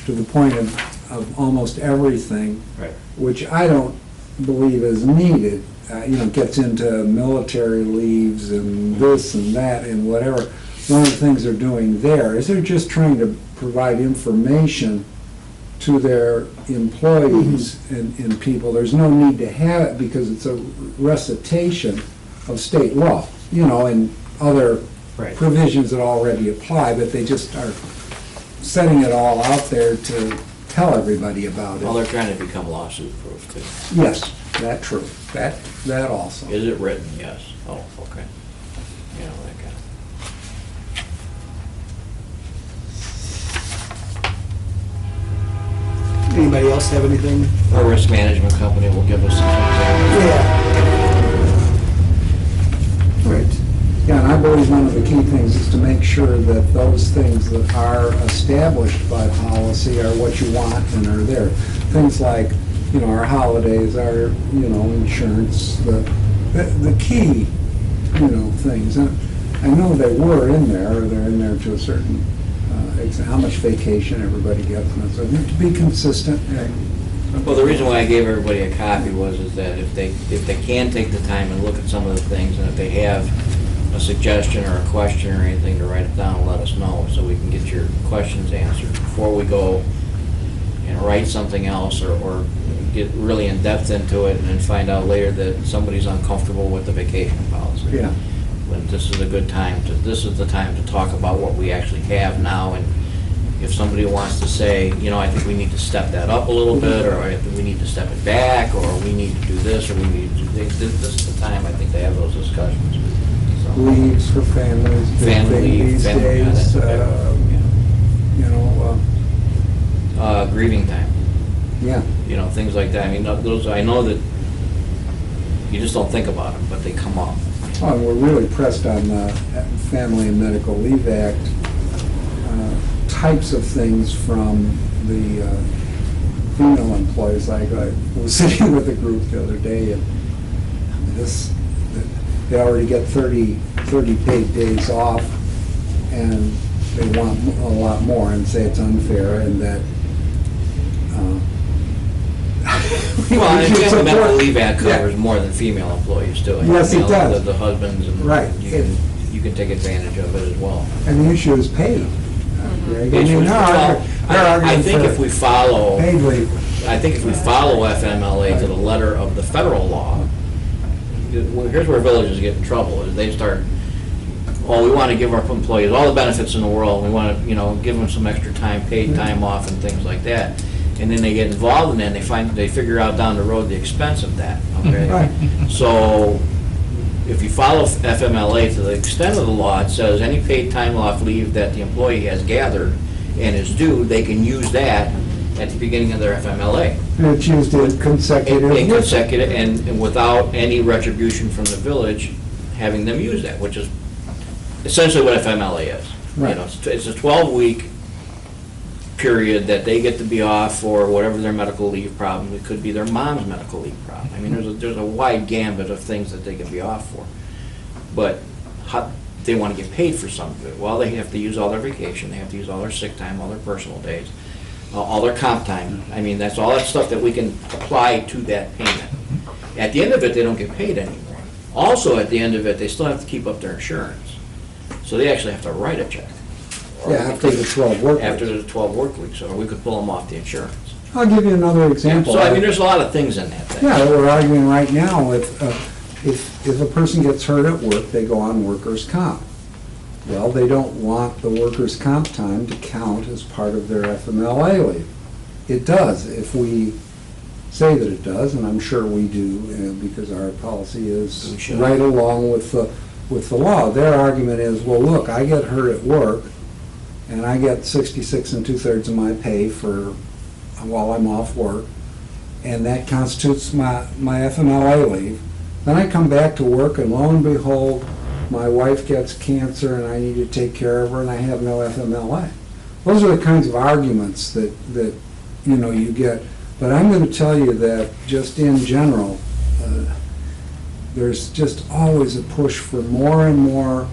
to the point of almost everything,
Right.
which I don't believe is needed, gets into military leaves and this and that and whatever. One of the things they're doing there is they're just trying to provide information to their employees and people. There's no need to have it because it's a recitation of state law, and other
Right.
provisions that already apply, but they just are setting it all out there to tell everybody about
well, they're
it.
trying to become lawsuit proof too.
Yes, that true. That also.
Is it written? Yes. Oh, okay. That kind of.
Anybody else have anything?
Our risk management company will give us some examples.
Yeah. Right.
Yeah, and I believe one of the key things is to make sure that those things that are established by policy are what you want and are there. Things like, our holidays, our, insurance, the key, things. And I know they were in there, or they're in there to a certain, how much vacation everybody gets, and so to be consistent.
Well, the reason why I gave everybody a copy is that if they can take the time and look at some of the things, and if they have a suggestion or a question or anything, to write it down and let us know, so we can get your questions answered before we go, write something else or get really in-depth into it and then find out later that somebody's uncomfortable with the vacation policy.
Yeah.
When this is a good time this is the time to talk about what we actually have now, and if somebody wants to say, I think we need to step that up a little bit, or I think we need to step it back, or we need to do this, or we need to do this is the time, I think, to have those discussions. So,
Leaves for families, big
family
thing
leave,
these
family, yeah,
days,
that's a big one, grieving time,
yeah.
things like that. I mean, those, I know that you just don't think about them, but they come up.
Oh, and we're really pressed on the Family and Medical Leave Act types of things from the female employees. Like I was sitting with a group the other day, and they already get 30 paid days off, and they want a lot more and say it's unfair and that
Well, and
should
Family Medical
support-
Leave Act covers
Yeah.
more than female employees too.
Yes, it does.
The husbands and.
Right.
You can take advantage of it as well.
And the issue is paid. Greg. I
It's-
mean,
well, I think if we follow,
paid leave.
I think if we follow FMLA to the letter of the federal law, here's where villages get in trouble, is they start, we want to give our employees all the benefits in the world, we want to, give them some extra time, paid time off and things like that. And then they get involved in that, and they figure out down the road the expense of that, okay?
Right.
So, if you follow FMLA to the extent of the law, it says any paid time off leave that the employee has gathered and is due, they can use that at the beginning of their FMLA.
And it's used in consecutive.
In consecutive, and without any retribution from the village having them use that, which is essentially what FMLA is.
Right.
It's a 12-week period that they get to be off for whatever their medical leave problem. It could be their mom's medical leave problem. I mean, there's a wide gambit of things that they can be off for. But they want to get paid for some of it. Well, they have to use all their vacation, they have to use all their sick time, all their personal days, all their comp time. I mean, that's all that stuff that we can apply to that payment. At the end of it, they don't get paid anymore. Also, at the end of it, they still have to keep up their insurance. So they actually have to write a check.
Yeah, after the 12 work
After
weeks.
the 12 work weeks, or we could pull them off the insurance.
I'll give you another example.
So, I mean, there's a lot of things in that thing.
Yeah, we're arguing right now if a person gets hurt at work, they go on workers' comp. Well, they don't want the workers' comp time to count as part of their FMLA leave. It does, if we say that it does, and I'm sure we do, because our policy
We
is
should.
right along with the law. Their argument is, well, look, I get hurt at work, and I get 66 2/3 of my pay while I'm off work, and that constitutes my FMLA leave. Then I come back to work, and lo and behold, my wife gets cancer, and I need to take care of her, and I have no FMLA. Those are the kinds of arguments that you get. But I'm going to tell you that just in general, there's just always a push for more and more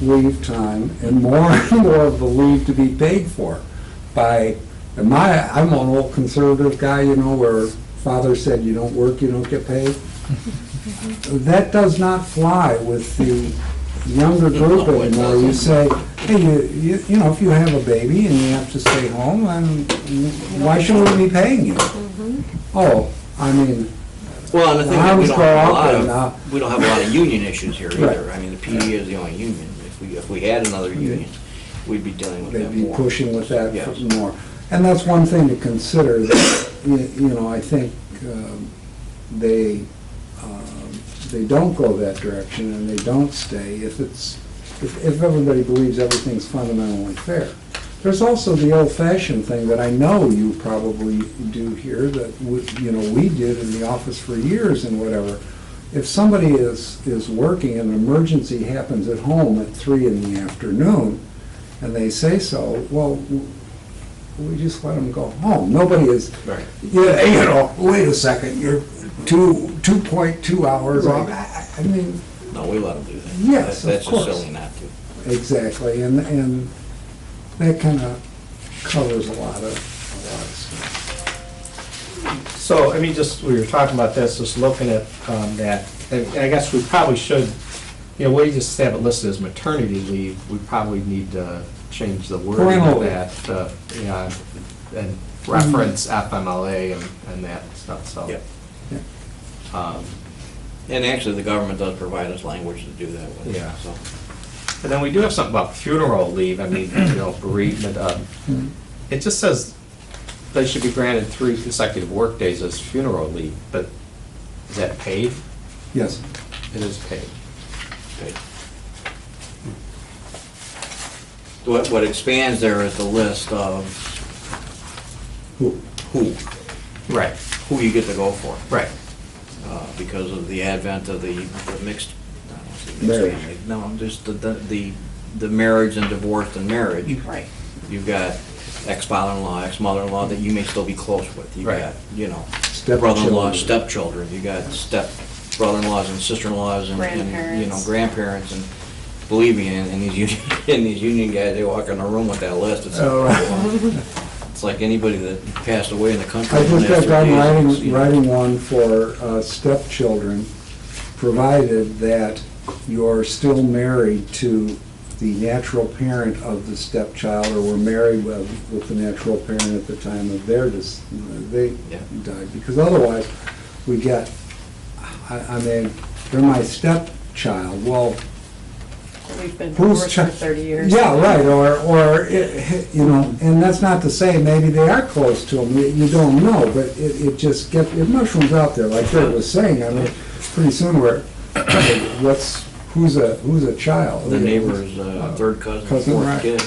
leave time and more of the leave to be paid for. I'm an old conservative guy, where father said you don't work, you don't get paid. That does not fly with the younger group
No, it
anymore. You
doesn't.
say, hey, if you have a baby and you have to stay home, why should we be paying you? Oh, I mean,
Well, and the thing is,
Arms go up and,
we don't have a lot of union issues here
Right.
either. I mean, the PD is the only union. If we had another union, we'd be dealing with
they'd
that
be
more.
pushing with that
Yes.
more. And that's one thing to consider, that, I think they don't go that direction and they don't stay if everybody believes everything's fundamentally fair. There's also the old-fashioned thing that I know you probably do here, that we did in the office for years and whatever. If somebody is working and an emergency happens at home at 3 PM, and they say so, well, we just let them go home. Nobody is,
Right.
wait a second, you're 2.2 hours off. I mean,
No, we let them do that.
Yes, of
That's
course.
just silly not to.
exactly, and that kind of covers a lot of stuff.
So, I mean, we were talking about this, just looking at that, and I guess we probably should, we just have it listed as maternity leave, we probably need to change the wording of
Parental
that, and reference FMLA and that stuff, so.
Yep.
Um,
And actually, the government does provide us language to do that with,
Yeah.
so.
And then we do have something about funeral leave, I mean, bereavement, it just says they should be granted 3 consecutive workdays as funeral leave, but is that paid?
Yes.
It is paid.
Okay. What expands there is the list of
Who?
Right,
who you get to go for.
right.
Because of the advent of the mixed, I don't wanna say mixed
Marriage.
family. No, just the marriage and divorced and marriage.
Right.
You've got ex-father-in-law, ex-mother-in-law that you may still be close with. You've
Right.
got,
Stepchildren.
brother-in-law, stepchildren. You got step-brother-in-laws and sister-in-laws and,
Grandparents.
grandparents. And believe me, and these union, and these union guys, they walk in the room with that list. It's
Oh, right.
it's like anybody that passed away in the country.
I
in the
just
last
got
3
done
days, you know.
writing one for stepchildren, provided that you're still married to the natural parent of the stepchild, or were married with the natural parent at the time of their, they
Yeah.
died. Because otherwise, we get, I mean, they're my stepchild, well,
We've been
who's
divorced for 30 years.
Yeah, right, or, and that's not to say maybe they are close to them, you don't know, but it just it mushrooms out there, like Greg was saying, I mean, pretty soon who's a child?
The neighbor's third cousin, fourth
right.
kid.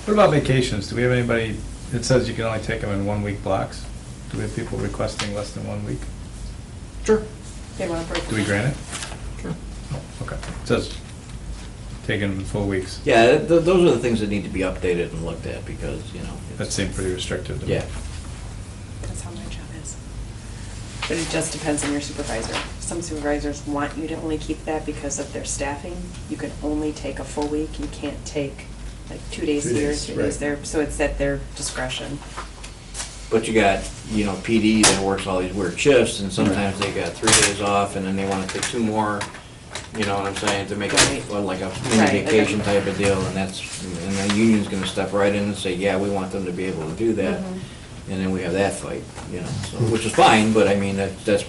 What about vacations? Do we have anybody, it says you can only take them in 1-week blocks. Do we have people requesting less than 1 week?
Sure.
They want to break.
Do we grant it?
Sure.
Oh, okay. It says taking them in full weeks.
Yeah, those are the things that need to be updated and looked at because,
That seemed pretty restrictive to me.
yeah.
That's how my job is. But it just depends on your supervisor. Some supervisors want you to only keep that because of their staffing. You can only take a full week. You can't take like 2 days
2
here,
days,
2 days
right.
there. So it's at their discretion.
But you got, PD that works all these weird shifts and sometimes they got 3 days off and then they want to take 2 more, you know what I'm saying, to make it
Right.
well, like a
Right,
mini vacation type of deal and the union's gonna step right in and say, yeah, we want them to be able to do that.
Mhm.
And then we have that fight, so, which is fine, but I mean, that's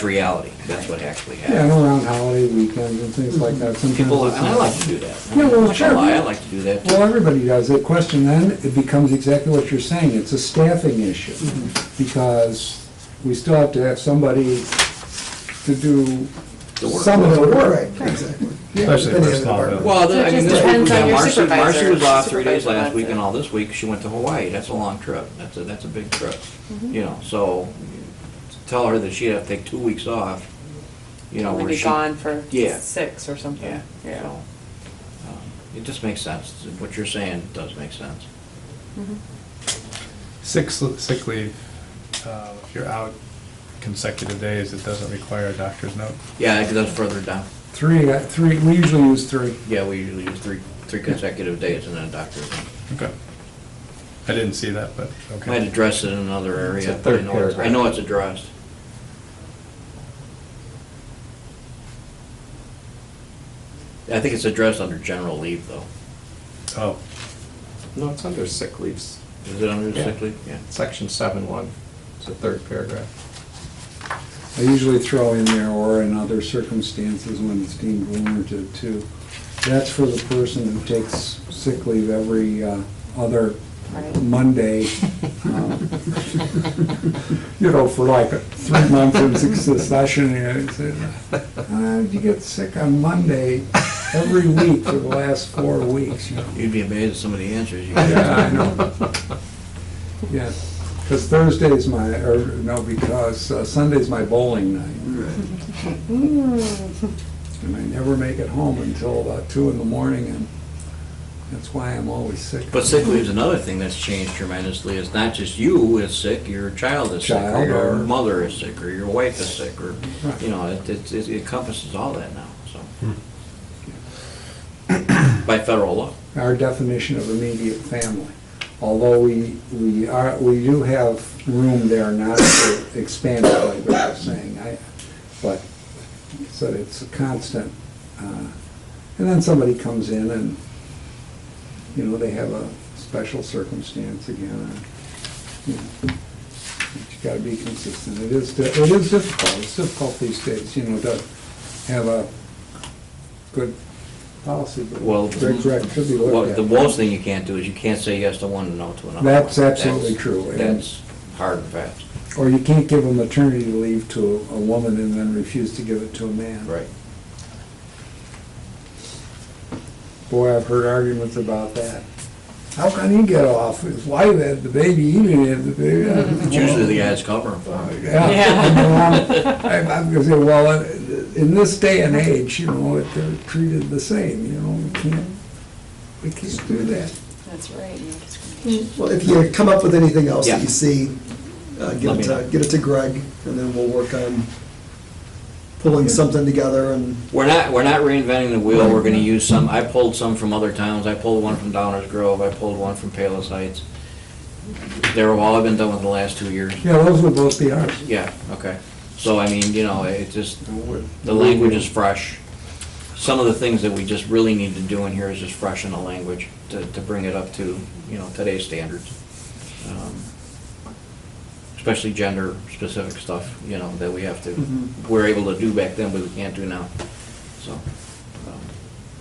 reality. That's what actually
Yeah, and
happens.
around holiday weekends and things like that, sometimes.
People,
it's
and I
not-
like to do that.
Yeah, well,
I'm not gonna
sure.
lie, I like to do that too.
Well, everybody does. The question then, it becomes exactly what you're saying. It's a staffing issue. Because we still have to have somebody to do
The work.
some of the work.
Right, exactly.
Especially for a small building.
Well,
So it
I mean,
just
this week,
depends on your
Marcy
supervisor.
was off 3 days
Supervisor
last
wants
week
it.
and all this week, she went to Hawaii, that's a long trip, that's a big trip.
Mm-hmm.
So, tell her that she'd have to take 2 weeks off,
Only
where
be
she.
gone for
Yeah.
6 or something.
Yeah, so, it just makes sense, what you're saying does make sense.
Mhm.
Sick leave, if you're out consecutive days, it doesn't require a doctor's note.
Yeah, it goes further down.
Three, we usually use 3.
Yeah, we usually use three consecutive days and then a doctor's note.
Okay. I didn't see that, but okay.
Might address it in another area,
It's a
but I
third
know
paragraph.
I know it's addressed. I think it's addressed under general leave, though.
Oh,
No, it's under sick leaves,
Is it under
Yeah.
sick leave? Yeah.
section 7.1, it's the 3rd paragraph.
I usually throw in there, or in other circumstances when it's deemed warranted too. That's for the person who takes sick leave every other
Right.
Monday, for like 3 months in succession. And you say, you get sick on Monday every week for the last 4 weeks,
You'd be amazed at some of the answers you
Yeah,
get.
I know. Yeah, because Thursday's because Sunday's my bowling night. And I never make it home until about 2 in the morning, and that's why I'm always sick.
But sick leave's another thing that's changed tremendously. It's not just you is sick, your child is sick, or
Child,
your
or-
mother is sick, or your wife is sick, or,
Right.
it encompasses all that now, so. By federal law.
Our definition of immediate family. Although we do have room there not to expand it, like I was saying, but, so it's a constant, and then somebody comes in and you know, they have a special circumstance again. You know, you gotta be consistent. It is difficult. It's difficult these days, you know, to have a good policy, but
Well,
Greg's right, should be looked at.
the most thing you can't do is you can't say yes to one and no to another.
That's absolutely true. And-
That's hard and fast.
Or you can't give a maternity leave to a woman and then refuse to give it to a man.
Right.
Boy, I've heard arguments about that. How can he get off? His wife had the baby, he didn't have the baby.
It's usually the guy's covering for him.
Yeah. I'm gonna say, well, in this day and age, you know, they're treated the same, you know, we can't do that.
That's right, no discrimination.
Well, if you come up with anything else
Yeah.
that you see,
Let me know.
get it to Greg, and then we'll work on pulling something together and,
We're not reinventing the wheel, we're gonna use some, I pulled some from other towns, I pulled one from Downers Grove, I pulled one from Palos Heights. They're all I've been done with the last 2 years.
Yeah, those would both be ours.
Yeah, okay. So, I mean, you know, it just, the language is fresh. Some of the things that we just really need to do in here is just freshen the language to bring it up to, you know, today's standards. Especially gender-specific stuff, you know, that we have to, we're able to do back then, but we can't do now. So,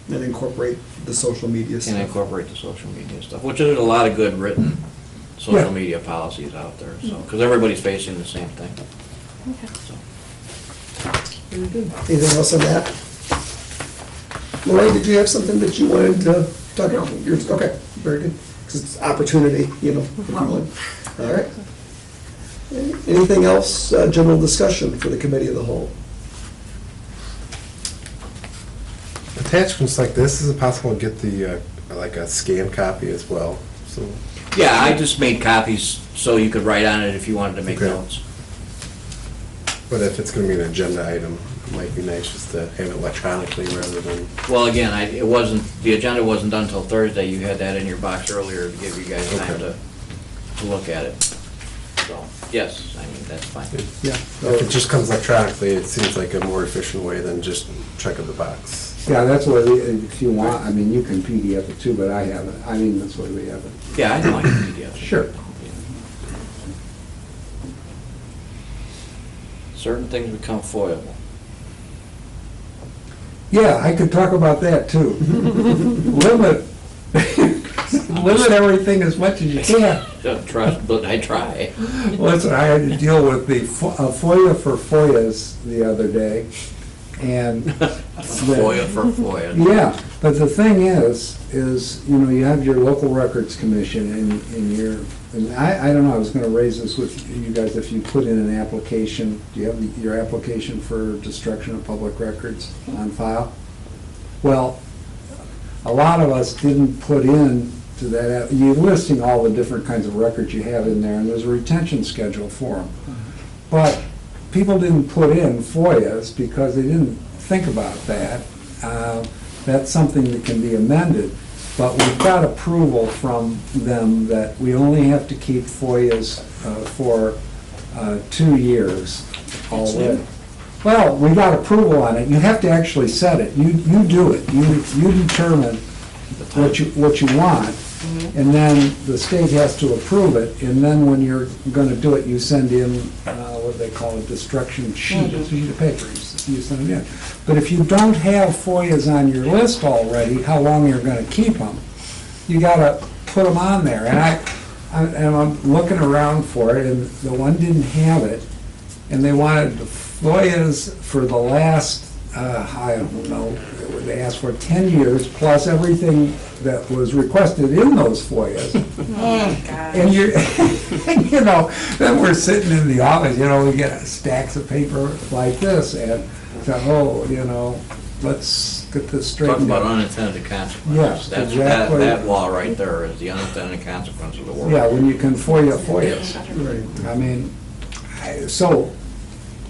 and incorporate the social media
and
stuff.
incorporate the social media stuff, which there's a lot of good written
Yeah.
social media policies out there, so, because everybody's facing the same thing. So.
Anything else on that? Lorraine, did you have something that you wanted to talk about? Okay, very good, because it's opportunity, you know, if you want. All right. Anything else, general discussion for the committee of the whole?
Attachments like this, is it possible to get the, like a scanned copy as well? So,
Yeah, I just made copies so you could write on it if you wanted to make
Okay.
notes.
but if it's gonna be an agenda item, it might be nice just to have it electronically rather than,
Well, again, the agenda wasn't done until Thursday, you had that in your box earlier to give you guys time
Okay.
to look at it. So, yes, I mean, that's fine.
Yeah.
if it just comes electronically, it seems like a more efficient way than just checking the box.
Yeah, that's what, if you want, I mean, you can PDF it too, but I haven't. I mean, that's why we have it.
Yeah, I know I can PDF.
Sure.
Certain things become foilable.
Yeah, I could talk about that too. Limit, limit everything as much as you can.
Don't trust, but I try.
Listen, I had to deal with the FOIA for FOIAs the other day, and.
FOIA for FOIA.
Yeah, but the thing is, you know, you have your local records commission and I don't know, I was gonna raise this with you guys, if you put in an application, do you have your application for destruction of public records on file? Well, a lot of us didn't put in to that, you're listing all the different kinds of records you have in there, and there's a retention schedule for them. But people didn't put in FOIAs because they didn't think about that. That's something that can be amended, but we've got approval from them that we only have to keep FOIAs for 2 years already. Well, we got approval on it. You have to actually set it. You do it. You determine what you want, and then the state has to approve it, and then when you're gonna do it, you send in what they call a destruction sheet. It's a sheet of paper. You send it in. But if you don't have FOIAs on your list already, how long you're gonna keep them, you gotta put them on there. And I'm looking around for it, and the one didn't have it, and they wanted the FOIAs for the last, I don't know, they asked for 10 years, plus everything that was requested in those FOIAs.
Oh, gosh.
And you're, and, you know, then we're sitting in the office, you know, we get stacks of paper like this, and so, oh, you know, let's get this
Talk
straightened
about
out.
unintended consequences.
Yes,
That's
exactly.
That law right there is the unintended consequence of the word.
Yeah, when you can FOIAs.
Right.
I mean, so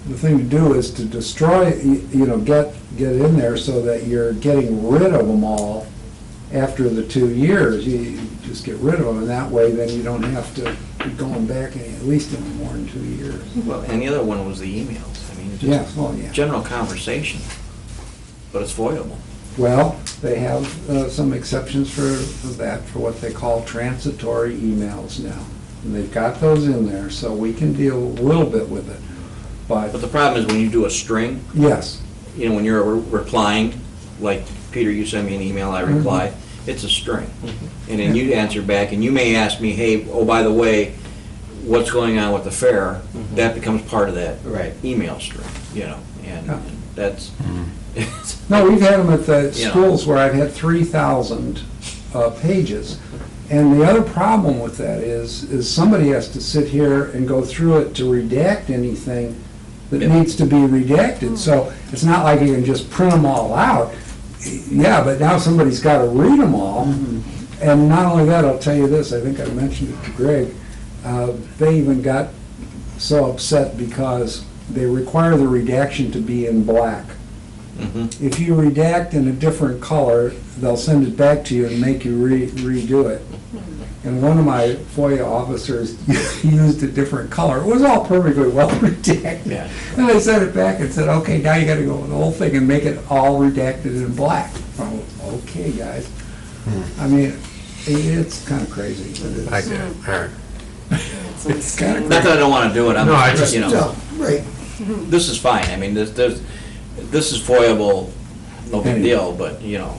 the thing to do is to destroy, you know, get in there so that you're getting rid of them all after the 2 years. You just get rid of them, and that way then you don't have to be going back at least any more than 2 years.
Well, and the other one was the emails. I mean,
Yeah,
just
well, yeah.
general conversation, but it's foilable.
Well, they have some exceptions for that, for what they call transitory emails now. And they've got those in there, so we can deal a little bit with it.
But the problem is when you do a string,
Yes,
you know, when you're replying, like, Peter, you send me an email, I reply, it's a string. And then you answer back, and you may ask me, hey, oh, by the way, what's going on with the fair? That becomes part of that email string, you know, and
Yeah.
that's,
no, we've had them at the
You know.
schools where I've had 3,000 pages. And the other problem with that is somebody has to sit here and go through it to redact anything that
Yeah.
needs to be redacted. So it's not like you can just print them all out. Yeah, but now somebody's got to read them all. And not only that, I'll tell you this, I think I mentioned it to Greg, they even got so upset because they require the redaction to be in black. If you redact in a different color, they'll send it back to you and make you redo it. And one of my FOIA officers used a different color. It was all perfectly well redacted.
Yeah.
And I sent it back and said, okay, now you gotta go with the whole thing and make it all redacted in black. Oh, okay, guys. I mean, it's kind of crazy.
I get it, all right.
It's kind of
not that
crazy.
I don't want to do it, I'm,
No, I just-
you know,
No, right.
this is fine, I mean, this is foiable, no big deal, but, you know,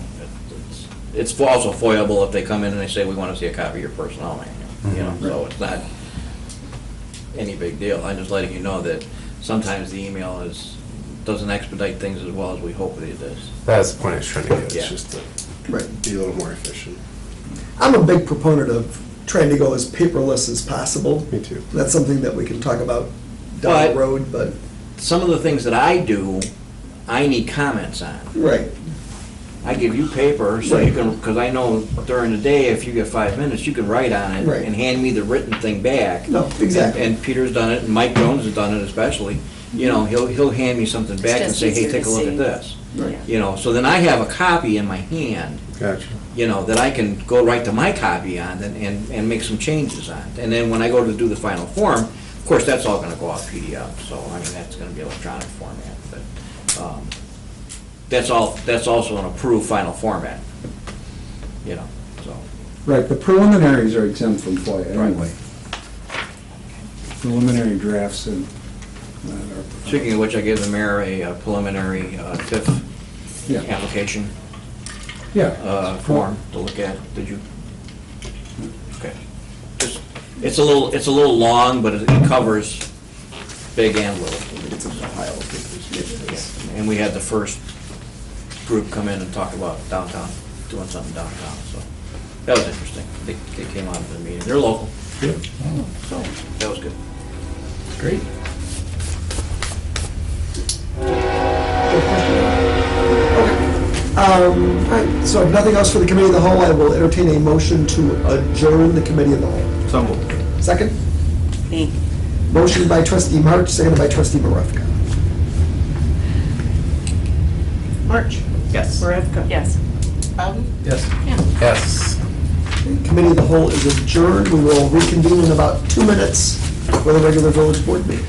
it's also foiable if they come in and they say, we want to see a copy of your personnel manual, you know, so it's not any big deal. I'm just letting you know that sometimes the email doesn't expedite things as well as we hope that it does.
That's the point I was trying to get,
Yeah.
it's just to
Right.
be a little more efficient.
I'm a big proponent of trying to go as paperless as possible.
Me too.
That's something that we can talk about down
But-
the road, but,
Some of the things that I do, I need comments on.
right.
I give you paper, so you can, because I know during the day, if you get 5 minutes, you can write on it
Right.
and hand me the written thing back.
No, exactly.
And Peter's done it, and Mike Jones has done it especially. You know, he'll hand me something back and
just
say, hey,
easier
take
to
a look
see.
at this.
Right.
You know, so then I have a copy in my hand,
Gotcha.
you know, that I can go right to my copy on and make some changes on. And then when I go to do the final form, of course, that's all gonna go off PDF, so, I mean, that's gonna be electronic format, but, that's also an approved final format, you know, so.
Right, the preliminaries are exempt from FOIA
Right.
anyway. Preliminary drafts and.
Speaking of which, I gave the mayor a preliminary TIF
Yeah,
application
yeah.
form to look at. Did you? Okay. Just- It's a little long, but it covers big and little.
It's a pile of papers.
And we had the first group come in and talk about downtown, doing something downtown, so that was interesting. They came out of the meeting. They're local. So that was good.
Great.
All right, so if nothing else for the committee of the whole, I will entertain a motion to adjourn the committee of the whole.
So moved.
Second?
Me.
Motion by trustee March, seconded by trustee Marevka.
March.
Yes.
Marevka. Yes.
Yes.
Yes.
Committee of the whole is adjourned. We will reconvene in about 2 minutes for the regular village board meeting.